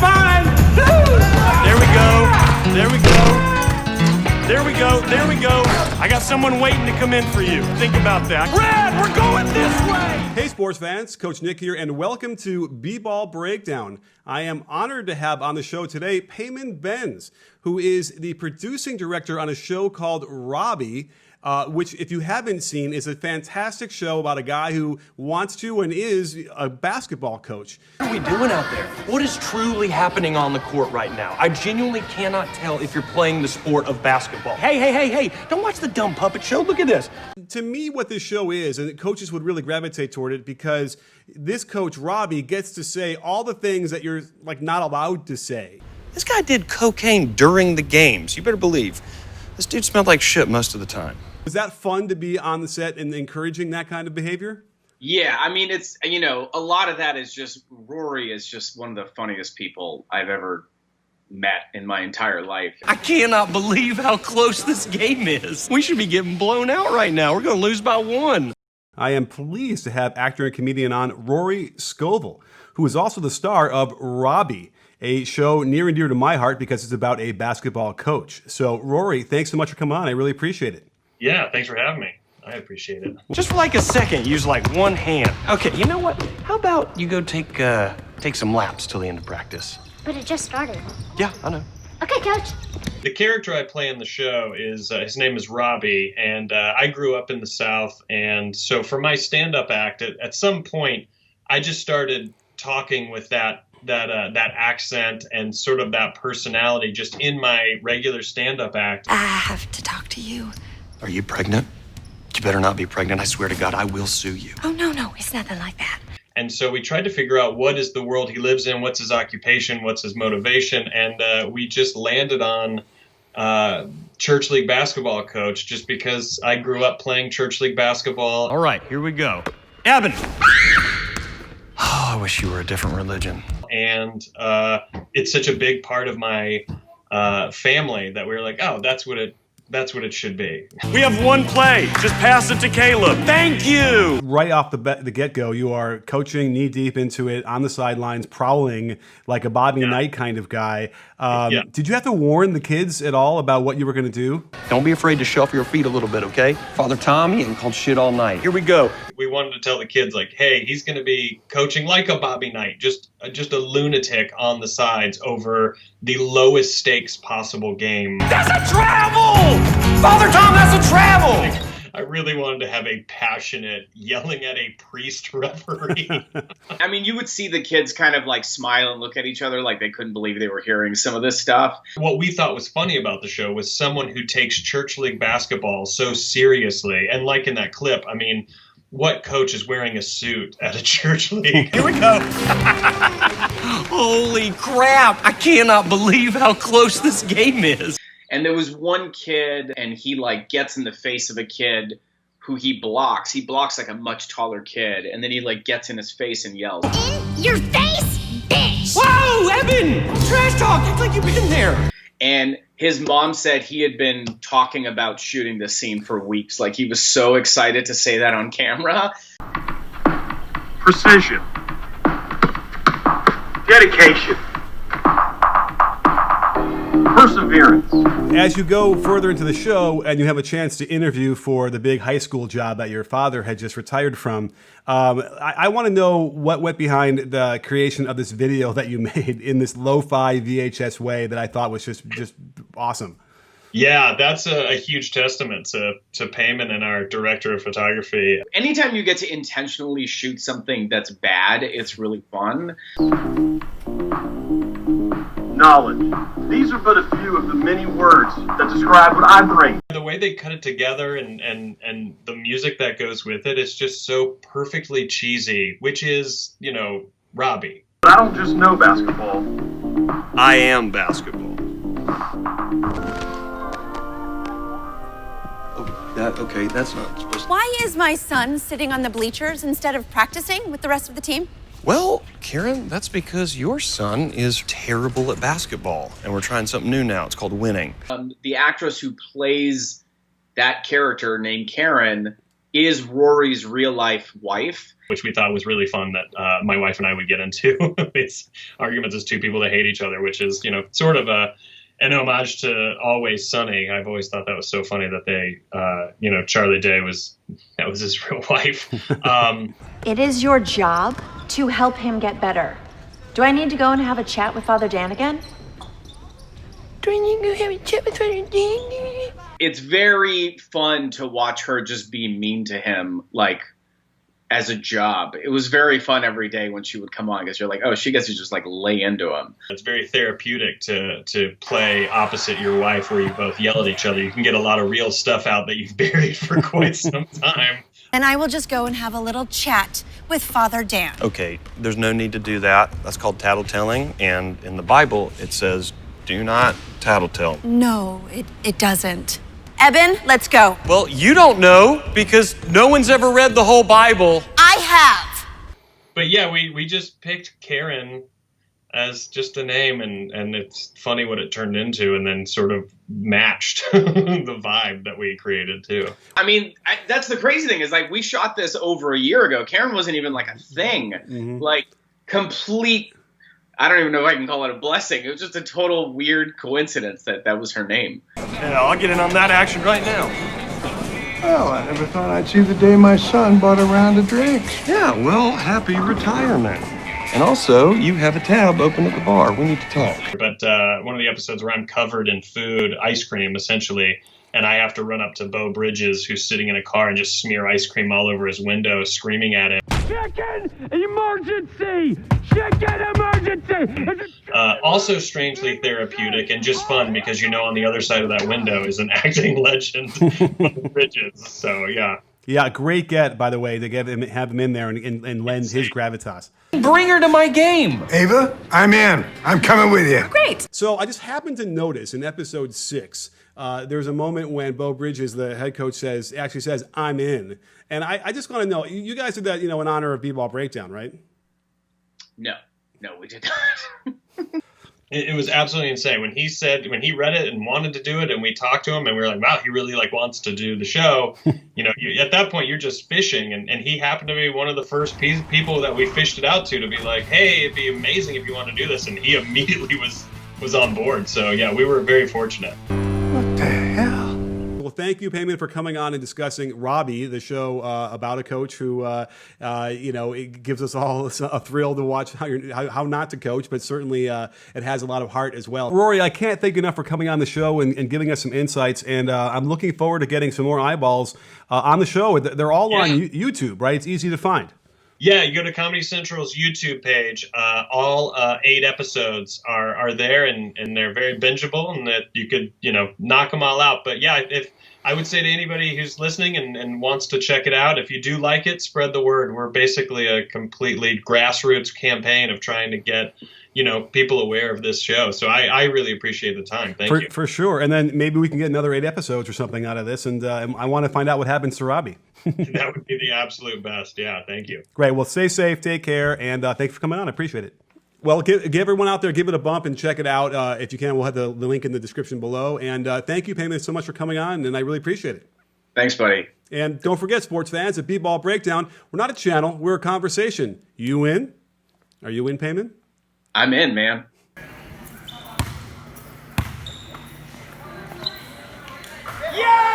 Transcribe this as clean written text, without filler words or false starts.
fine. There we go. There we go. There we go. There we go. I got someone waiting to come in for you. Think about that. Red, we're going this way. Hey, sports fans. Coach Nick here, and welcome to B-Ball Breakdown. I am honored to have on the show today Payman Benz, who is the producing director on a show called Robbie, which, if you haven't seen, is a fantastic show about a guy who wants to and is a basketball coach. What are we doing out there? What is truly happening on the court right now? I genuinely cannot tell if you're playing the sport of basketball. Hey, don't watch the dumb puppet show. Look at this. To me, what this show is, and coaches would really gravitate toward it because this coach, Robbie, gets to say all the things that you're not allowed to say. This guy did cocaine during the games. You better believe. This dude smelled like shit most of the time. Was that fun to be on the set and encouraging that kind of behavior? Yeah, I mean, it's, a lot of that is just, Rory is just one of the funniest people I've ever met in my entire life. I cannot believe how close this game is. We should be getting blown out right now. We're going to lose by 1. I am pleased to have actor and comedian on Rory Scovel, who is also the star of Robbie, a show near and dear to my heart because it's about a basketball coach. So, Rory, thanks so much for coming on. I really appreciate it. Yeah, thanks for having me. I appreciate it. Just for like a second, use like one hand. Okay, you know what? How about you go take some laps till the end of practice? But it just started. Yeah, I know. Okay, Coach. The character I play in the show is, his name is Robbie, and I grew up in the South, and so for my stand-up act, at some point, I just started talking with that accent and sort of that personality just in my regular stand-up act. I have to talk to you. Are you pregnant? You better not be pregnant. I swear to God, I will sue you. Oh, no, it's nothing like that. And so we tried to figure out what is the world he lives in, what's his occupation, what's his motivation, and we just landed on church league basketball coach just because I grew up playing church league basketball. All right, here we go. Evan! Oh, I wish you were a different religion. And it's such a big part of my family that we were like, oh, that's what it should be. We have one play. Just pass it to Caleb. Thank you. Right off the get-go, you are coaching knee-deep into it, on the sidelines, prowling like a Bobby Knight kind of guy. Did you have to warn the kids at all about what you were going to do? Don't be afraid to shuffle your feet a little bit, okay? Father Tom, he ain't called shit all night. Here we go. We wanted to tell the kids, like, hey, he's going to be coaching like a Bobby Knight, just a lunatic on the sides over the lowest stakes possible game. That's a travel! Father Tom, that's a travel! I really wanted to have a passionate yelling at a priest referee. I mean, you would see the kids kind of like smile and look at each other like they couldn't believe they were hearing some of this stuff. What we thought was funny about the show was someone who takes church league basketball so seriously. And like in that clip, I mean, what coach is wearing a suit at a church league? Here we go. Holy crap. I cannot believe how close this game is. And there was one kid, and he like gets in the face of a kid who he blocks. He blocks like a much taller kid, and then he like gets in his face and yells, In your face, bitch! Whoa, Evan! Trash talk. Act like you've been there. And his mom said he had been talking about shooting this scene for weeks. Like, he was so excited to say that on camera. Precision. Dedication. Perseverance. As you go further into the show and you have a chance to interview for the big high school job that your father had just retired from, I want to know what went behind the creation of this video that you made in this lo-fi VHS way that I thought was just awesome. Yeah, that's a huge testament to Payman and our director of photography. Anytime you get to intentionally shoot something that's bad, it's really fun. Knowledge. These are but a few of the many words that describe what I bring. The way they cut it together and the music that goes with it is just so perfectly cheesy, which is, Robbie. But I don't just know basketball. I am basketball. Okay, that's not supposed to... Why is my son sitting on the bleachers instead of practicing with the rest of the team? Well, Karen, that's because your son is terrible at basketball, and we're trying something new now. It's called winning. The actress who plays that character named Karen is Rory's real life wife. Which we thought was really fun that my wife and I would get into. It's arguments as two people that hate each other, which is, sort of an homage to Always Sunny. I've always thought that was so funny that they, Charlie Day that was his real wife. It is your job to help him get better. Do I need to go and have a chat with Father Dan again? Do I need to go have a chat with Father Dan? It's very fun to watch her just be mean to him, like, as a job. It was very fun every day when she would come on, because you're like, oh, she gets to just like lay into him. It's very therapeutic to play opposite your wife, where you both yell at each other. You can get a lot of real stuff out that you've buried for quite some time. And I will just go and have a little chat with Father Dan. Okay, there's no need to do that. That's called tattletelling, and in the Bible it says, do not tattletale. No, it doesn't. Eben, let's go. Well, you don't know because no one's ever read the whole Bible. I have. But yeah, we just picked Karen as just a name, and it's funny what it turned into, and then sort of matched the vibe that we created too. I mean, that's the crazy thing, is like, we shot this over a year ago. Karen wasn't even like a thing. Mm-hmm. Like, complete, I don't even know if I can call it a blessing. It was just a total weird coincidence that was her name. Yeah, I'll get in on that action right now. Well, I never thought I'd see the day my son bought a round of drinks. Yeah, well, happy retirement. And also, you have a tab open at the bar. We need to talk. But one of the episodes where I'm covered in food, ice cream, essentially, and I have to run up to Beau Bridges, who's sitting in a car, and just smear ice cream all over his window, screaming at him. Chicken emergency! Chicken emergency! Also strangely therapeutic and just fun, because on the other side of that window is an acting legend, Beau Bridges. So, yeah. Yeah, great get, by the way, to have him in there and lend his gravitas. Bring her to my game. Ava, I'm in. I'm coming with you. Great. So I just happened to notice in episode 6, there's a moment when Beau Bridges, the head coach, actually says, I'm in. And I just want to know, you guys did that, in honor of B-Ball Breakdown, right? No, we did not. It was absolutely insane when he read it and wanted to do it, and we talked to him, and we were like, wow, he really wants to do the show. At that point you're just fishing, and he happened to be one of the first people that we fished it out to be like, hey, it'd be amazing if you want to do this, and he immediately was on board. So yeah, we were very fortunate. What the hell? Well, thank you, Payman, for coming on and discussing Robbie, the show about a coach who, it gives us all a thrill to watch how not to coach, but certainly it has a lot of heart as well. Rory, I can't thank you enough for coming on the show and giving us some insights, and I'm looking forward to getting some more eyeballs on the show. They're all on YouTube, right? It's easy to find. Yeah, you go to Comedy Central's YouTube page. All 8 episodes are there, and they're very bingeable, and that you could, knock them all out. But yeah, if I would say to anybody who's listening and wants to check it out, if you do like it, spread the word. We're basically a completely grassroots campaign of trying to get, people aware of this show. So I really appreciate the time. Thank you. For sure. And then maybe we can get another 8 episodes or something out of this. And I want to find out what happens to Robbie. That would be the absolute best. Yeah, thank you. Great. Well, stay safe, take care, and thanks for coming on. I appreciate it. Well, give everyone out there, give it a bump and check it out. If you can, we'll have the link in the description below. And thank you, Payman, so much for coming on, and I really appreciate it. Thanks, buddy. And don't forget, sports fans, at B-Ball Breakdown, we're not a channel, we're a conversation. You in? Are you in, Payman? I'm in, man. Yeah!